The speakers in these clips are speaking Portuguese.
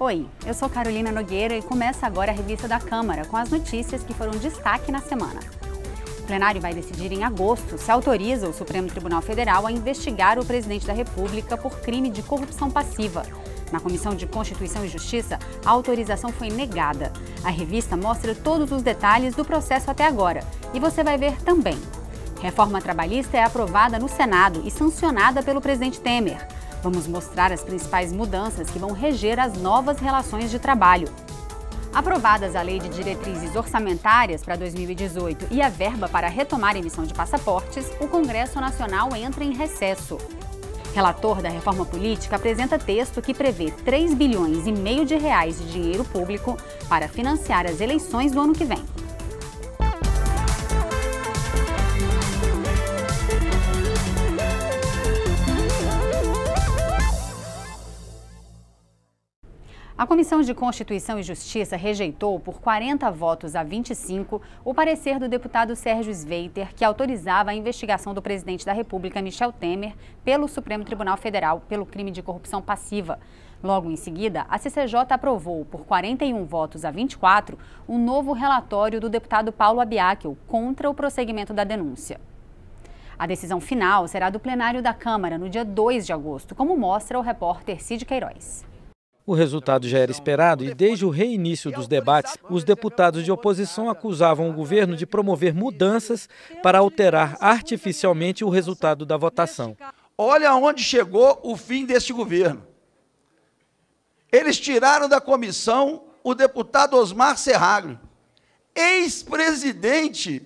Oi, eu sou Carolina Nogueira e começa agora a Revista da Câmara com as notícias que foram destaque na semana. O plenário vai decidir em agosto se autoriza o Supremo Tribunal Federal a investigar o presidente da República por crime de corrupção passiva. Na Comissão de Constituição e Justiça, a autorização foi negada. A revista mostra todos os detalhes do processo até agora e você vai ver também. Reforma trabalhista é aprovada no Senado e sancionada pelo presidente Temer. Vamos mostrar as principais mudanças que vão reger as novas relações de trabalho. Aprovadas a Lei de Diretrizes Orçamentárias para 2018 e a verba para retomar a emissão de passaportes, o Congresso Nacional entra em recesso. Relator da reforma política apresenta texto que prevê 3,5 bilhões de reais de dinheiro público para financiar as eleições do ano que vem. A Comissão de Constituição e Justiça rejeitou por 40 votos a 25 o parecer do deputado Sérgio Sveiter, que autorizava a investigação do presidente da República, Michel Temer, pelo Supremo Tribunal Federal pelo crime de corrupção passiva. Logo em seguida, a CCJ aprovou por 41 votos a 24 um novo relatório do deputado Paulo Abiakel contra o prosseguimento da denúncia. A decisão final será do plenário da Câmara no dia 2 de agosto, como mostra o repórter Cid Queiroz. O resultado já era esperado e, desde o reinício dos debates, os deputados de oposição acusavam o governo de promover mudanças para alterar artificialmente o resultado da votação. Olha onde chegou o fim deste governo. Eles tiraram da comissão o deputado Osmar Serraglio, ex-presidente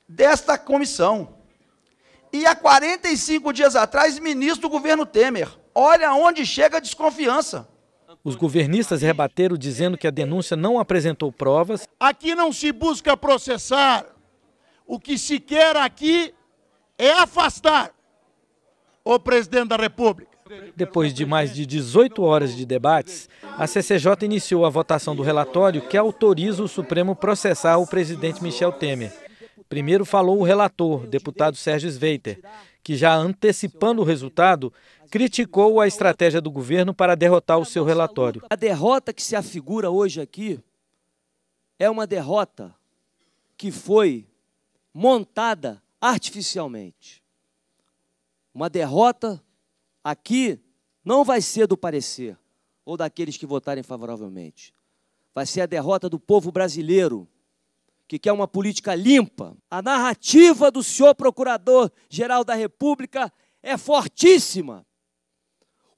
desta comissão. E há 45 dias atrás, ministro do governo Temer. Olha onde chega a desconfiança. Os governistas rebateram dizendo que a denúncia não apresentou provas. Aqui não se busca processar. O que se quer aqui é afastar o presidente da República. Depois de mais de 18 horas de debates, a CCJ iniciou a votação do relatório que autoriza o Supremo processar o presidente Michel Temer. Primeiro falou o relator, deputado Sérgio Sveiter, que, já antecipando o resultado, criticou a estratégia do governo para derrotar o seu relatório. A derrota que se afigura hoje aqui é uma derrota que foi montada artificialmente. Uma derrota aqui não vai ser do parecer ou daqueles que votarem favoravelmente. Vai ser a derrota do povo brasileiro, que quer uma política limpa. A narrativa do senhor Procurador-Geral da República é fortíssima.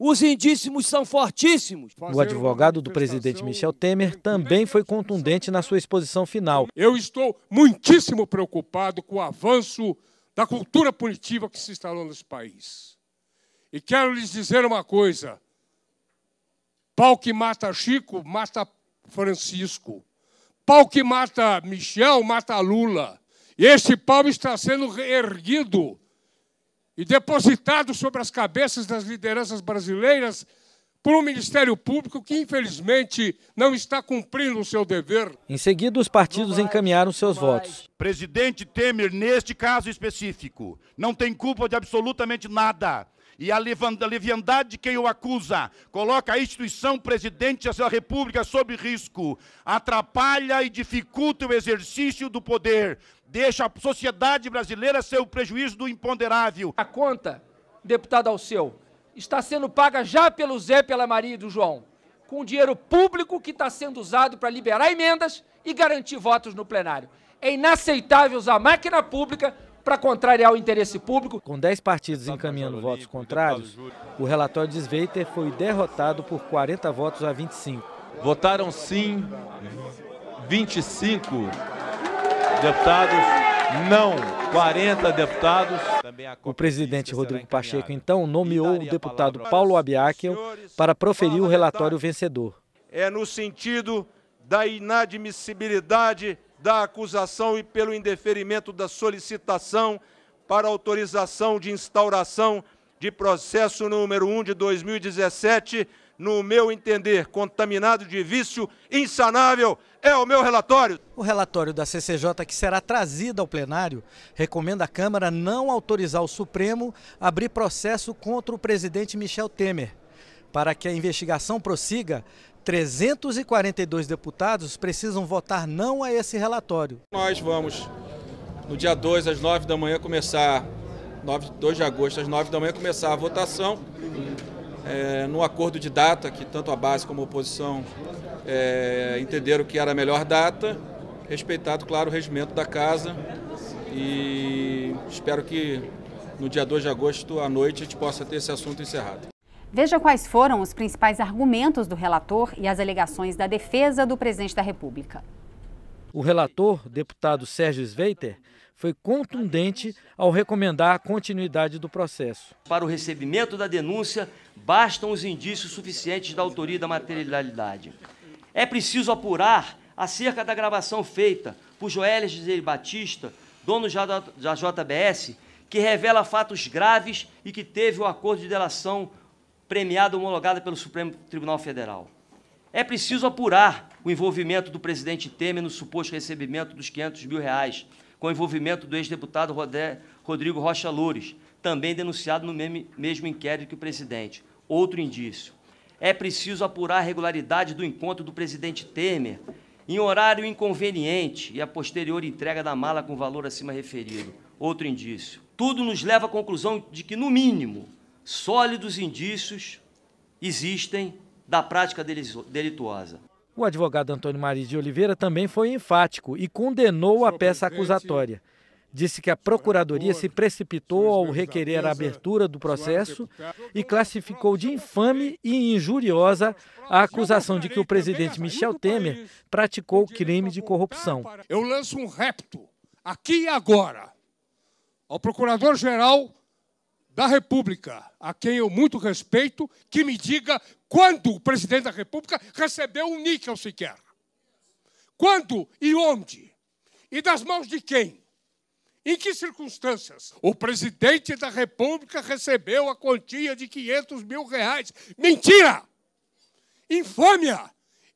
Os indícios são fortíssimos. O advogado do presidente Michel Temer também foi contundente na sua exposição final. Eu estou muitíssimo preocupado com o avanço da cultura punitiva que se instalou nesse país. E quero lhes dizer uma coisa. Pau que mata Chico, mata Francisco. Pau que mata Michel, mata Lula. E este pau está sendo reerguido e depositado sobre as cabeças das lideranças brasileiras por um Ministério Público que, infelizmente, não está cumprindo o seu dever. Em seguida, os partidos encaminharam seus votos. Presidente Temer, neste caso específico, não tem culpa de absolutamente nada. E a leviandade de quem o acusa coloca a instituição presidente da República sob risco, atrapalha e dificulta o exercício do poder, deixa a sociedade brasileira ser o prejuízo do imponderável. A conta, deputado Alceu, está sendo paga já pelo Zé, pela Maria e do João, com dinheiro público que está sendo usado para liberar emendas e garantir votos no plenário. É inaceitável usar a máquina pública para contrariar o interesse público. Com 10 partidos encaminhando votos contrários, o relatório de Sveiter foi derrotado por 40 votos a 25. Votaram sim 25 deputados, não 40 deputados. O presidente Rodrigo Pacheco, então, nomeou o deputado Paulo Abiakel para proferir o relatório vencedor. É no sentido da inadmissibilidade da acusação e pelo indeferimento da solicitação para autorização de instauração de processo número 1 de 2017, no meu entender, contaminado de vício insanável, é o meu relatório. O relatório da CCJ, que será trazido ao plenário, recomenda à Câmara não autorizar o Supremo a abrir processo contra o presidente Michel Temer. Para que a investigação prossiga, 342 deputados precisam votar não a esse relatório. Nós vamos, no dia 2, às 9 da manhã, começar, 2 de agosto, às 9 da manhã, começar a votação, no acordo de data, que tanto a base como a oposição entenderam que era a melhor data, respeitado, claro, o regimento da casa, e espero que no dia 2 de agosto, à noite, a gente possa ter esse assunto encerrado. Veja quais foram os principais argumentos do relator e as alegações da defesa do presidente da República. O relator, deputado Sérgio Sveiter, foi contundente ao recomendar a continuidade do processo. Para o recebimento da denúncia, bastam os indícios suficientes da autoria e da materialidade. É preciso apurar acerca da gravação feita por Joelis Gisele Batista, dono da JBS, que revela fatos graves e que teve o acordo de delação premiado homologado pelo Supremo Tribunal Federal. É preciso apurar o envolvimento do presidente Temer no suposto recebimento dos R$500 mil, com o envolvimento do ex-deputado Rodrigo Rocha Loures, também denunciado no mesmo inquérito que o presidente. Outro indício. É preciso apurar a regularidade do encontro do presidente Temer em horário inconveniente e a posterior entrega da mala com valor acima referido. Outro indício. Tudo nos leva à conclusão de que, no mínimo, sólidos indícios existem da prática delituosa. O advogado Antônio Mariz de Oliveira também foi enfático e condenou a peça acusatória. Disse que a Procuradoria se precipitou ao requerer a abertura do processo e classificou de infame e injuriosa a acusação de que o presidente Michel Temer praticou crime de corrupção. Eu lanço um repto, aqui e agora, ao Procurador-Geral da República, a quem eu muito respeito, que me diga quando o presidente da República recebeu um níquel sequer. Quando e onde? E das mãos de quem? Em que circunstâncias? O presidente da República recebeu a quantia de R$500 mil. Mentira! Infâmia!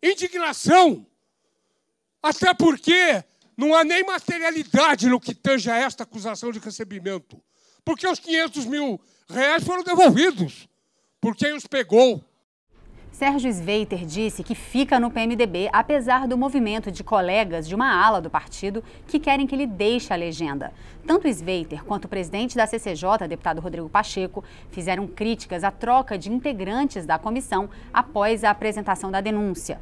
Indignação! Até porque não há nem materialidade no que tange a esta acusação de recebimento. Porque os R$500 mil foram devolvidos por quem os pegou. Sérgio Sveiter disse que fica no PMDB, apesar do movimento de colegas de uma ala do partido que querem que ele deixe a legenda. Tanto Sveiter quanto o presidente da CCJ, deputado Rodrigo Pacheco, fizeram críticas à troca de integrantes da comissão após a apresentação da denúncia.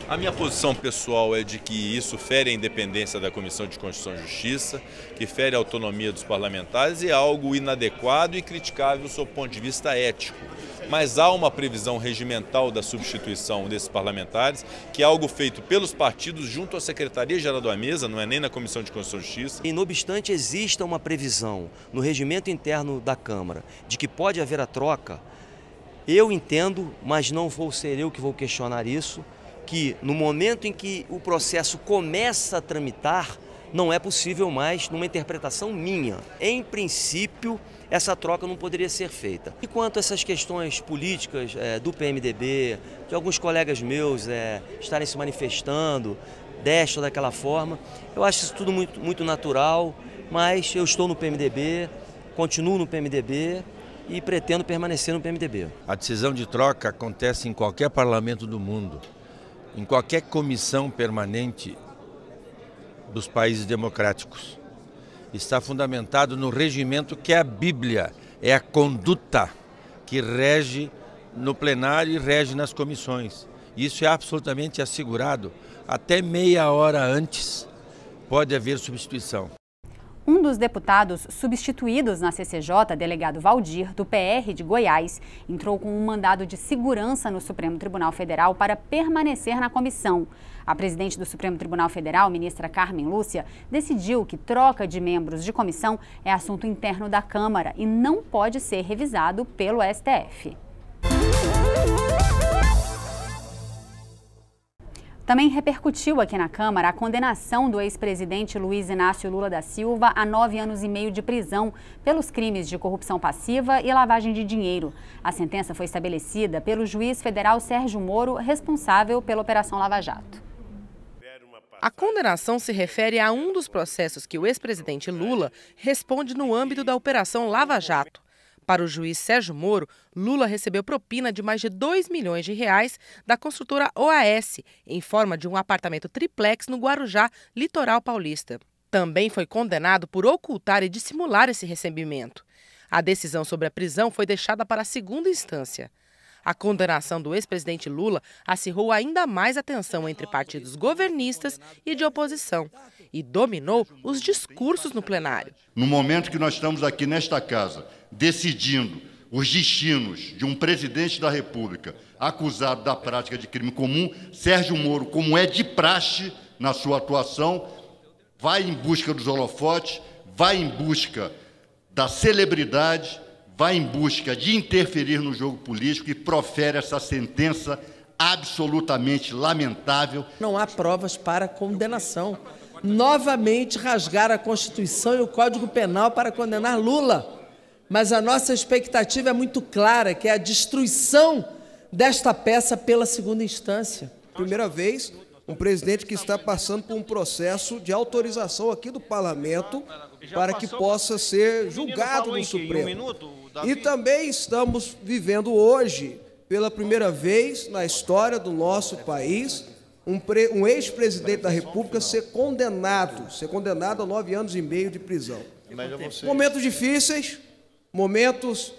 A minha posição pessoal é de que isso fere a independência da Comissão de Constituição e Justiça, que fere a autonomia dos parlamentares e é algo inadequado e criticável sob o ponto de vista ético. Mas há uma previsão regimental da substituição desses parlamentares, que é algo feito pelos partidos junto à Secretaria-Geral da Mesa, não é nem na Comissão de Constituição e Justiça. E, não obstante, exista uma previsão no regimento interno da Câmara de que pode haver a troca, eu entendo, mas não vou ser eu que vou questionar isso, que no momento em que o processo começa a tramitar, não é possível mais, numa interpretação minha. Em princípio, essa troca não poderia ser feita. E quanto a essas questões políticas do PMDB, de alguns colegas meus estarem se manifestando desta ou daquela forma, eu acho isso tudo muito natural, mas eu estou no PMDB, continuo no PMDB e pretendo permanecer no PMDB. A decisão de troca acontece em qualquer parlamento do mundo, em qualquer comissão permanente dos países democráticos. Está fundamentado no regimento que é a Bíblia, é a conduta que rege no plenário e rege nas comissões. Isso é absolutamente assegurado. Até meia hora antes pode haver substituição. Um dos deputados substituídos na CCJ, delegado Valdir, do PR de Goiás, entrou com um mandado de segurança no Supremo Tribunal Federal para permanecer na comissão. A presidente do Supremo Tribunal Federal, ministra Carmen Lúcia, decidiu que troca de membros de comissão é assunto interno da Câmara e não pode ser revisado pelo STF. Também repercutiu aqui na Câmara a condenação do ex-presidente Luiz Inácio Lula da Silva a 9 anos e meio de prisão pelos crimes de corrupção passiva e lavagem de dinheiro. A sentença foi estabelecida pelo juiz federal Sérgio Moro, responsável pela Operação Lava Jato. A condenação se refere a um dos processos que o ex-presidente Lula responde no âmbito da Operação Lava Jato. Para o juiz Sérgio Moro, Lula recebeu propina de mais de R$2 milhões da construtora OAS, em forma de um apartamento triplex no Guarujá, litoral paulista. Também foi condenado por ocultar e dissimular esse recebimento. A decisão sobre a prisão foi deixada para a segunda instância. A condenação do ex-presidente Lula acirrou ainda mais a tensão entre partidos governistas e de oposição e dominou os discursos no plenário. No momento que nós estamos aqui nesta casa, decidindo os destinos de um presidente da República acusado da prática de crime comum, Sérgio Moro, como é de praxe na sua atuação, vai em busca dos holofotes, vai em busca da celebridade, vai em busca de interferir no jogo político e profere essa sentença absolutamente lamentável. Não há provas para condenação. Novamente rasgar a Constituição e o Código Penal para condenar Lula. Mas a nossa expectativa é muito clara, que é a destruição desta peça pela segunda instância. Primeira vez, um presidente que está passando por um processo de autorização aqui do Parlamento para que possa ser julgado no Supremo. E também estamos vivendo hoje, pela primeira vez na história do nosso país, um ex-presidente da República ser condenado a 9 anos e meio de prisão. Momentos difíceis, momentos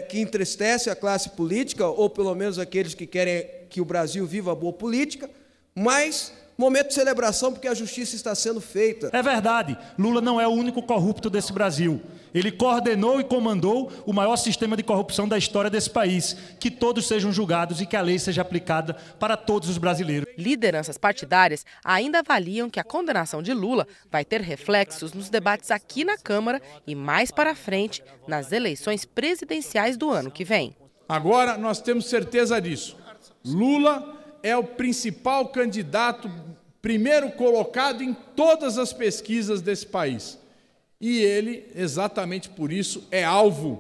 que entristecem a classe política, ou pelo menos aqueles que querem que o Brasil viva a boa política, mas momento de celebração porque a justiça está sendo feita. É verdade, Lula não é o único corrupto desse Brasil. Ele coordenou e comandou o maior sistema de corrupção da história desse país. Que todos sejam julgados e que a lei seja aplicada para todos os brasileiros. Lideranças partidárias ainda avaliam que a condenação de Lula vai ter reflexos nos debates aqui na Câmara e mais para frente nas eleições presidenciais do ano que vem. Agora nós temos certeza disso. Lula é o principal candidato, primeiro colocado em todas as pesquisas desse país. E ele, exatamente por isso, é alvo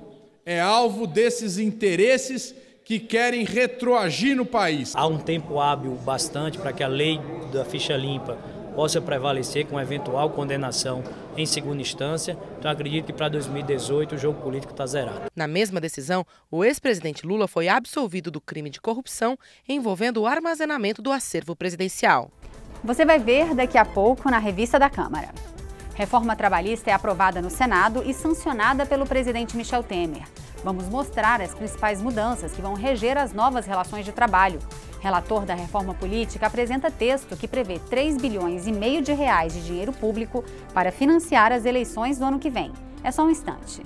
desses interesses que querem retroagir no país. Há um tempo hábil bastante para que a lei da ficha limpa possa prevalecer com eventual condenação em segunda instância. Então, acredito que para 2018 o jogo político está zerado. Na mesma decisão, o ex-presidente Lula foi absolvido do crime de corrupção envolvendo o armazenamento do acervo presidencial. Você vai ver daqui a pouco na revista da Câmara. Reforma trabalhista é aprovada no Senado e sancionada pelo presidente Michel Temer. Vamos mostrar as principais mudanças que vão reger as novas relações de trabalho. Relator da reforma política apresenta texto que prevê 3,5 bilhões de dinheiro público para financiar as eleições do ano que vem. É só um instante.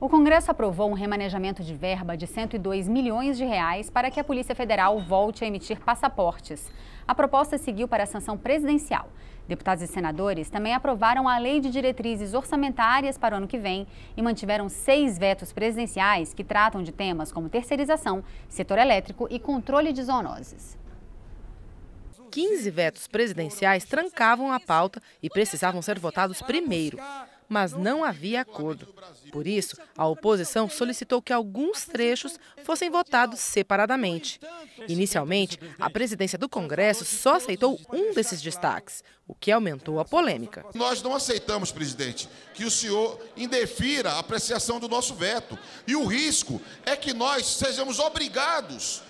O Congresso aprovou um remanejamento de verba de 102 milhões de reais para que a Polícia Federal volte a emitir passaportes. A proposta seguiu para a sanção presidencial. Deputados e senadores também aprovaram a Lei de Diretrizes Orçamentárias para o ano que vem e mantiveram 6 vetos presidenciais que tratam de temas como terceirização, setor elétrico e controle de zoonoses. 15 vetos presidenciais trancavam a pauta e precisavam ser votados primeiro. Mas não havia acordo. Por isso, a oposição solicitou que alguns trechos fossem votados separadamente. Inicialmente, a presidência do Congresso só aceitou um desses destaques, o que aumentou a polêmica. Nós não aceitamos, presidente, que o senhor indefira a apreciação do nosso veto. E o risco é que nós sejamos obrigados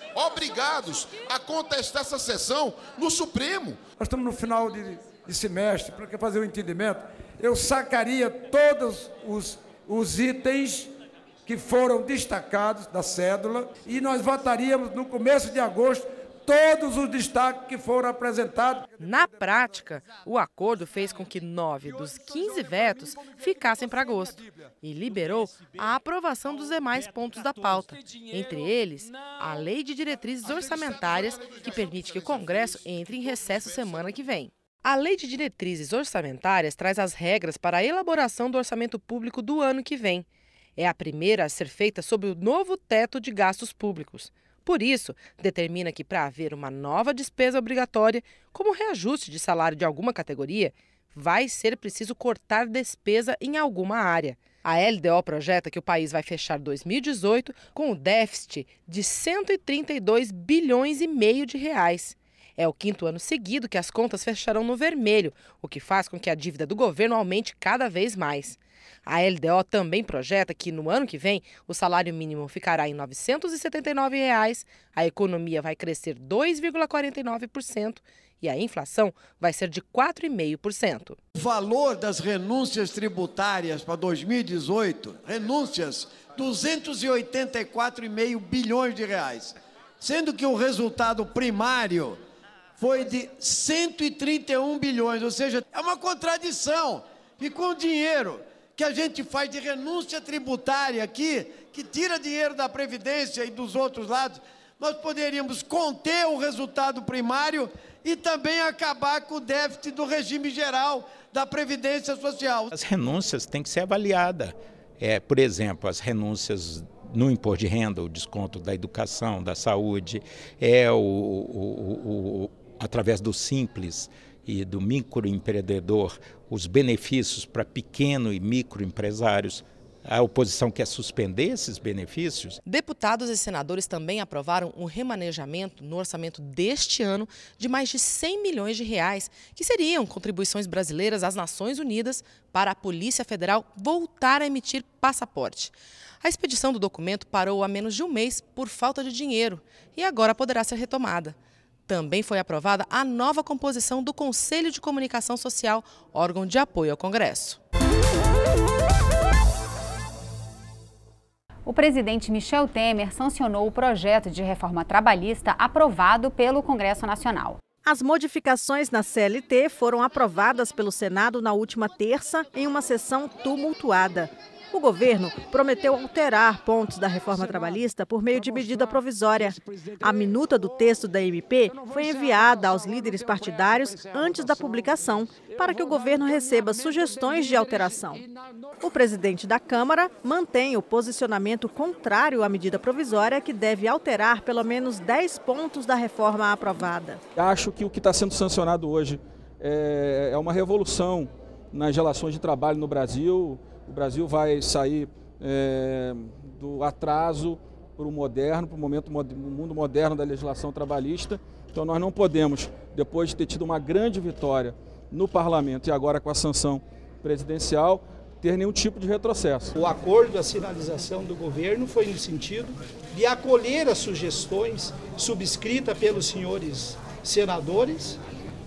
a contestar essa sessão no Supremo. Nós estamos no final de semestre, para fazer o entendimento, eu sacaria todos os itens que foram destacados da cédula e nós votaríamos no começo de agosto todos os destaques que foram apresentados. Na prática, o acordo fez com que 9 dos 15 vetos ficassem para agosto e liberou a aprovação dos demais pontos da pauta, entre eles a Lei de Diretrizes Orçamentárias, que permite que o Congresso entre em recesso semana que vem. A Lei de Diretrizes Orçamentárias traz as regras para a elaboração do orçamento público do ano que vem. É a primeira a ser feita sob o novo teto de gastos públicos. Por isso, determina que para haver uma nova despesa obrigatória, como reajuste de salário de alguma categoria, vai ser preciso cortar despesa em alguma área. A LDO projeta que o país vai fechar 2018 com um déficit de 132 bilhões e meio de reais. É o 5º ano seguido que as contas fecharão no vermelho, o que faz com que a dívida do governo aumente cada vez mais. A LDO também projeta que no ano que vem o salário mínimo ficará em R$ 979, a economia vai crescer 2,49% e a inflação vai ser de 4,5%. O valor das renúncias tributárias para 2018, renúncias, 284,5 bilhões de reais, sendo que o resultado primário foi de 131 bilhões, ou seja, é uma contradição. E com o dinheiro que a gente faz de renúncia tributária aqui, que tira dinheiro da Previdência e dos outros lados, nós poderíamos conter o resultado primário e também acabar com o déficit do regime geral da Previdência Social. As renúncias têm que ser avaliadas. Por exemplo, as renúncias no imposto de renda, o desconto da educação, da saúde, através do Simples e do microempreendedor, os benefícios para pequeno e microempresários. A oposição quer suspender esses benefícios. Deputados e senadores também aprovaram um remanejamento no orçamento deste ano de mais de 100 milhões de reais, que seriam contribuições brasileiras às Nações Unidas para a Polícia Federal voltar a emitir passaporte. A expedição do documento parou há menos de um mês por falta de dinheiro e agora poderá ser retomada. Também foi aprovada a nova composição do Conselho de Comunicação Social, órgão de apoio ao Congresso. O presidente Michel Temer sancionou o projeto de reforma trabalhista aprovado pelo Congresso Nacional. As modificações na CLT foram aprovadas pelo Senado na última terça em uma sessão tumultuada. O governo prometeu alterar pontos da reforma trabalhista por meio de medida provisória. A minuta do texto da MP foi enviada aos líderes partidários antes da publicação, para que o governo receba sugestões de alteração. O presidente da Câmara mantém o posicionamento contrário à medida provisória, que deve alterar pelo menos 10 pontos da reforma aprovada. Acho que o que está sendo sancionado hoje é uma revolução nas relações de trabalho no Brasil. O Brasil vai sair do atraso para o moderno, para o mundo moderno da legislação trabalhista. Então nós não podemos, depois de ter tido uma grande vitória no parlamento e agora com a sanção presidencial, ter nenhum tipo de retrocesso. O acordo, a sinalização do governo foi no sentido de acolher as sugestões subscritas pelos senhores senadores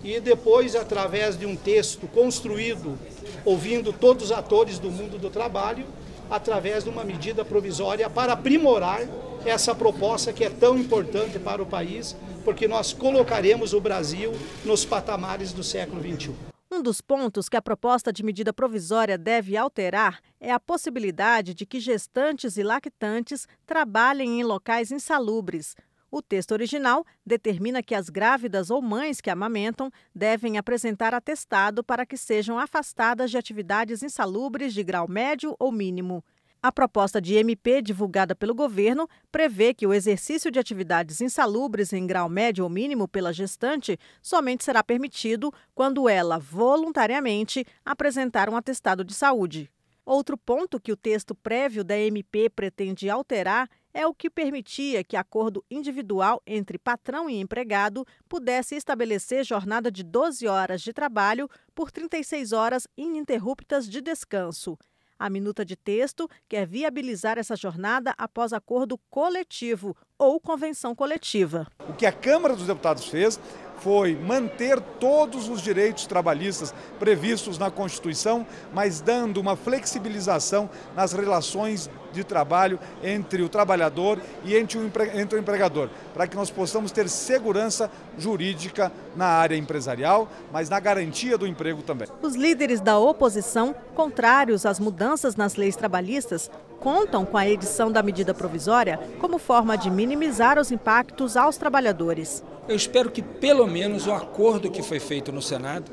e depois, através de um texto construído, ouvindo todos os atores do mundo do trabalho, através de uma medida provisória para aprimorar essa proposta que é tão importante para o país, porque nós colocaremos o Brasil nos patamares do século XXI. Um dos pontos que a proposta de medida provisória deve alterar é a possibilidade de que gestantes e lactantes trabalhem em locais insalubres. O texto original determina que as grávidas ou mães que amamentam devem apresentar atestado para que sejam afastadas de atividades insalubres de grau médio ou mínimo. A proposta de MP divulgada pelo governo prevê que o exercício de atividades insalubres em grau médio ou mínimo pela gestante somente será permitido quando ela voluntariamente apresentar um atestado de saúde. Outro ponto que o texto prévio da MP pretende alterar é o que permitia que acordo individual entre patrão e empregado pudesse estabelecer jornada de 12 horas de trabalho por 36 horas ininterruptas de descanso. A minuta de texto quer viabilizar essa jornada após acordo coletivo ou convenção coletiva. O que a Câmara dos Deputados fez foi manter todos os direitos trabalhistas previstos na Constituição, mas dando uma flexibilização nas relações de trabalho entre o trabalhador e entre o empregador, para que nós possamos ter segurança jurídica na área empresarial, mas na garantia do emprego também. Os líderes da oposição, contrários às mudanças nas leis trabalhistas, contam com a edição da medida provisória como forma de minimizar os impactos aos trabalhadores. Eu espero que pelo menos o acordo que foi feito no Senado,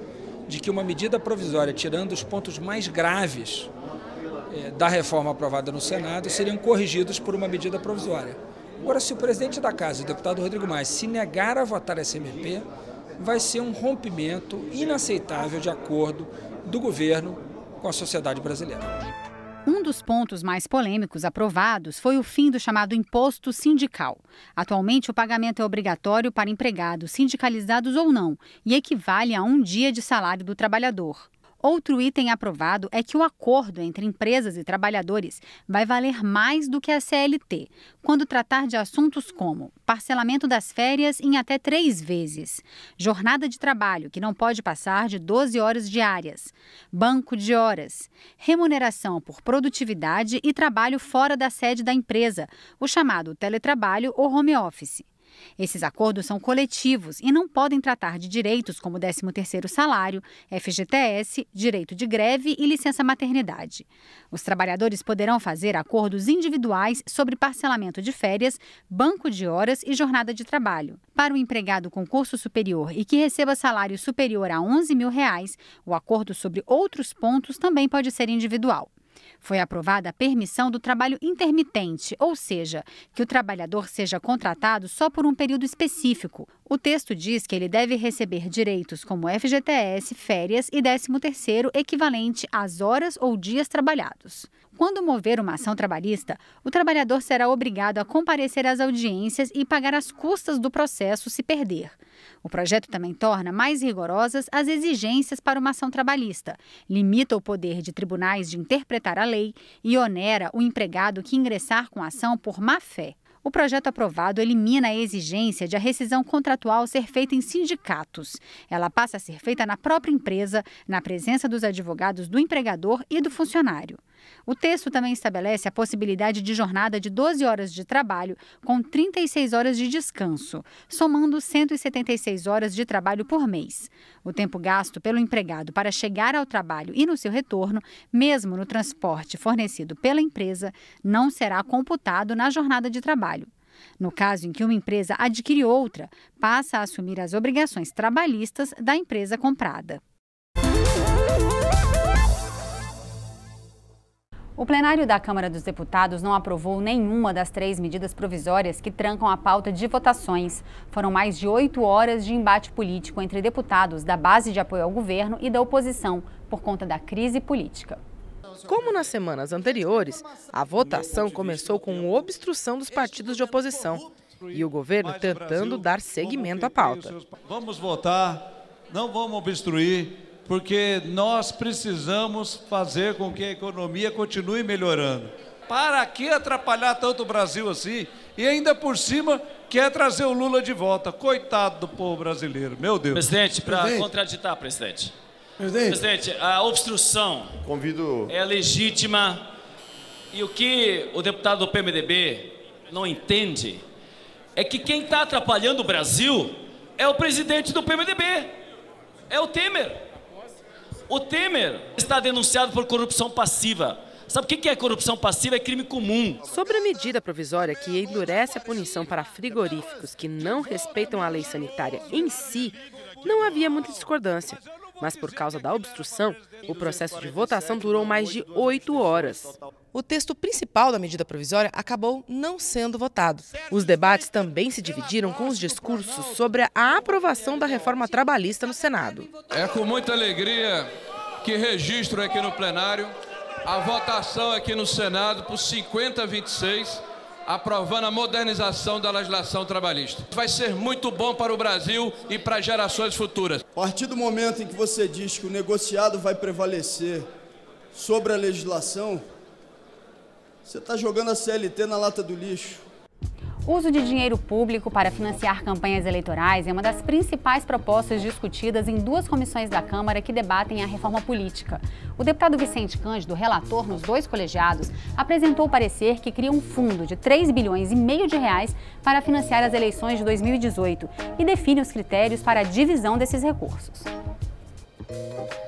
de que uma medida provisória, tirando os pontos mais graves da reforma aprovada no Senado, seriam corrigidos por uma medida provisória. Agora, se o presidente da Casa, o deputado Rodrigo Maia, se negar a votar essa MP, vai ser um rompimento inaceitável de acordo do governo com a sociedade brasileira. Um dos pontos mais polêmicos aprovados foi o fim do chamado imposto sindical. Atualmente, o pagamento é obrigatório para empregados sindicalizados ou não e equivale a 1 dia de salário do trabalhador. Outro item aprovado é que o acordo entre empresas e trabalhadores vai valer mais do que a CLT, quando tratar de assuntos como parcelamento das férias em até 3 vezes, jornada de trabalho que não pode passar de 12 horas diárias, banco de horas, remuneração por produtividade e trabalho fora da sede da empresa, o chamado teletrabalho ou home office. Esses acordos são coletivos e não podem tratar de direitos como 13º salário, FGTS, direito de greve e licença maternidade. Os trabalhadores poderão fazer acordos individuais sobre parcelamento de férias, banco de horas e jornada de trabalho. Para o empregado com curso superior e que receba salário superior a R$11 mil, o acordo sobre outros pontos também pode ser individual. Foi aprovada a permissão do trabalho intermitente, ou seja, que o trabalhador seja contratado só por um período específico. O texto diz que ele deve receber direitos como FGTS, férias e 13º equivalente às horas ou dias trabalhados. Quando mover uma ação trabalhista, o trabalhador será obrigado a comparecer às audiências e pagar as custas do processo se perder. O projeto também torna mais rigorosas as exigências para uma ação trabalhista, limita o poder de tribunais de interpretar a lei e onera o empregado que ingressar com a ação por má-fé. O projeto aprovado elimina a exigência de a rescisão contratual ser feita em sindicatos. Ela passa a ser feita na própria empresa, na presença dos advogados do empregador e do funcionário. O texto também estabelece a possibilidade de jornada de 12 horas de trabalho com 36 horas de descanso, somando 176 horas de trabalho por mês. O tempo gasto pelo empregado para chegar ao trabalho e no seu retorno, mesmo no transporte fornecido pela empresa, não será computado na jornada de trabalho. No caso em que uma empresa adquire outra, passa a assumir as obrigações trabalhistas da empresa comprada. O plenário da Câmara dos Deputados não aprovou nenhuma das 3 medidas provisórias que trancam a pauta de votações. Foram mais de 8 horas de embate político entre deputados da base de apoio ao governo e da oposição, por conta da crise política. Como nas semanas anteriores, a votação começou com obstrução dos partidos de oposição e o governo tentando dar seguimento à pauta. Vamos votar, não vamos obstruir, porque nós precisamos fazer com que a economia continue melhorando. Para que atrapalhar tanto o Brasil assim? E ainda por cima quer trazer o Lula de volta. Coitado do povo brasileiro, meu Deus. Presidente, para contraditar, presidente. Presidente, a obstrução é legítima e o que o deputado do PMDB não entende é que quem está atrapalhando o Brasil é o presidente do PMDB, é o Temer. O Temer está denunciado por corrupção passiva. Sabe o que é corrupção passiva? É crime comum. Sobre a medida provisória que endurece a punição para frigoríficos que não respeitam a lei sanitária em si, não havia muita discordância. Mas por causa da obstrução, o processo de votação durou mais de 8 horas. O texto principal da medida provisória acabou não sendo votado. Os debates também se dividiram com os discursos sobre a aprovação da reforma trabalhista no Senado. É com muita alegria que registro aqui no plenário a votação aqui no Senado por 50-26, aprovando a modernização da legislação trabalhista. Vai ser muito bom para o Brasil e para gerações futuras. A partir do momento em que você diz que o negociado vai prevalecer sobre a legislação, você está jogando a CLT na lata do lixo. O uso de dinheiro público para financiar campanhas eleitorais é uma das principais propostas discutidas em 2 comissões da Câmara que debatem a reforma política. O deputado Vicente Cândido, relator nos 2 colegiados, apresentou o parecer que cria um fundo de 3,5 bilhões de reais para financiar as eleições de 2018 e define os critérios para a divisão desses recursos.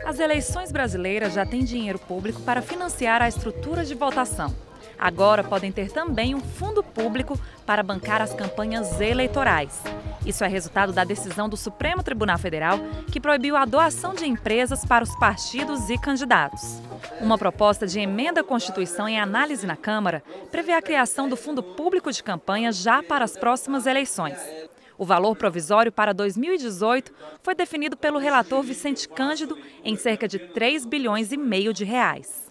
As eleições brasileiras já têm dinheiro público para financiar a estrutura de votação. Agora podem ter também um fundo público para bancar as campanhas eleitorais. Isso é resultado da decisão do Supremo Tribunal Federal, que proibiu a doação de empresas para os partidos e candidatos. Uma proposta de emenda à Constituição em análise na Câmara prevê a criação do fundo público de campanha já para as próximas eleições. O valor provisório para 2018 foi definido pelo relator Vicente Cândido em cerca de 3,5 bilhões de reais.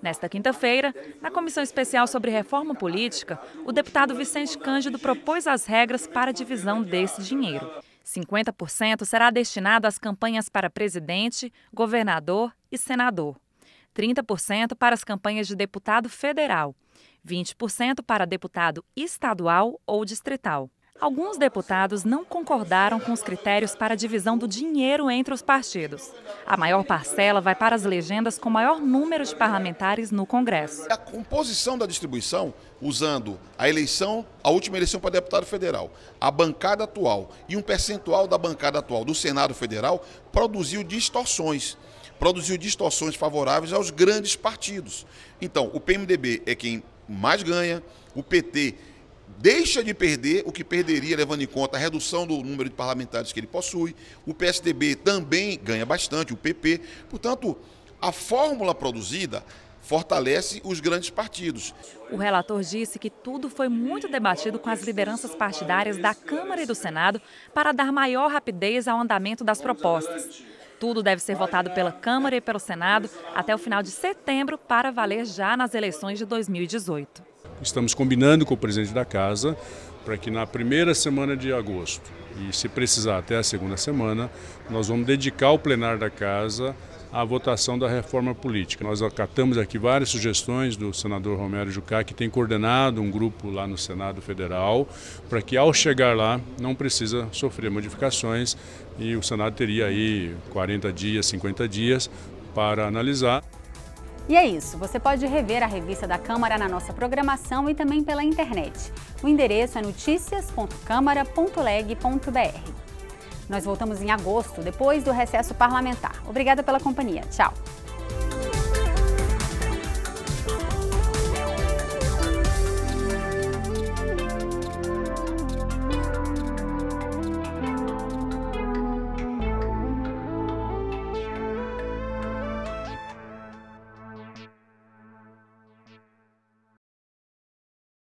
Nesta quinta-feira, na Comissão Especial sobre Reforma Política, o deputado Vicente Cândido propôs as regras para a divisão desse dinheiro. 50% será destinado às campanhas para presidente, governador e senador. 30% para as campanhas de deputado federal. 20% para deputado estadual ou distrital. Alguns deputados não concordaram com os critérios para a divisão do dinheiro entre os partidos. A maior parcela vai para as legendas com maior número de parlamentares no Congresso. A composição da distribuição, usando a última eleição para deputado federal, a bancada atual e um percentual da bancada atual do Senado Federal, produziu distorções favoráveis aos grandes partidos. Então, o PMDB é quem mais ganha, o PT deixa de perder o que perderia, levando em conta a redução do número de parlamentares que ele possui. O PSDB também ganha bastante, o PP. Portanto, a fórmula produzida fortalece os grandes partidos. O relator disse que tudo foi muito debatido com as lideranças partidárias da Câmara e do Senado para dar maior rapidez ao andamento das propostas. Tudo deve ser votado pela Câmara e pelo Senado até o final de setembro para valer já nas eleições de 2018. Estamos combinando com o presidente da Casa para que na primeira semana de agosto, e se precisar até a segunda semana, nós vamos dedicar o plenário da Casa à votação da reforma política. Nós acatamos aqui várias sugestões do senador Romero Jucá, que tem coordenado um grupo lá no Senado Federal, para que ao chegar lá não precisa sofrer modificações e o Senado teria aí 40 dias, 50 dias para analisar. E é isso, você pode rever a revista da Câmara na nossa programação e também pela internet. O endereço é noticias.câmara.leg.br. Nós voltamos em agosto, depois do recesso parlamentar. Obrigada pela companhia. Tchau!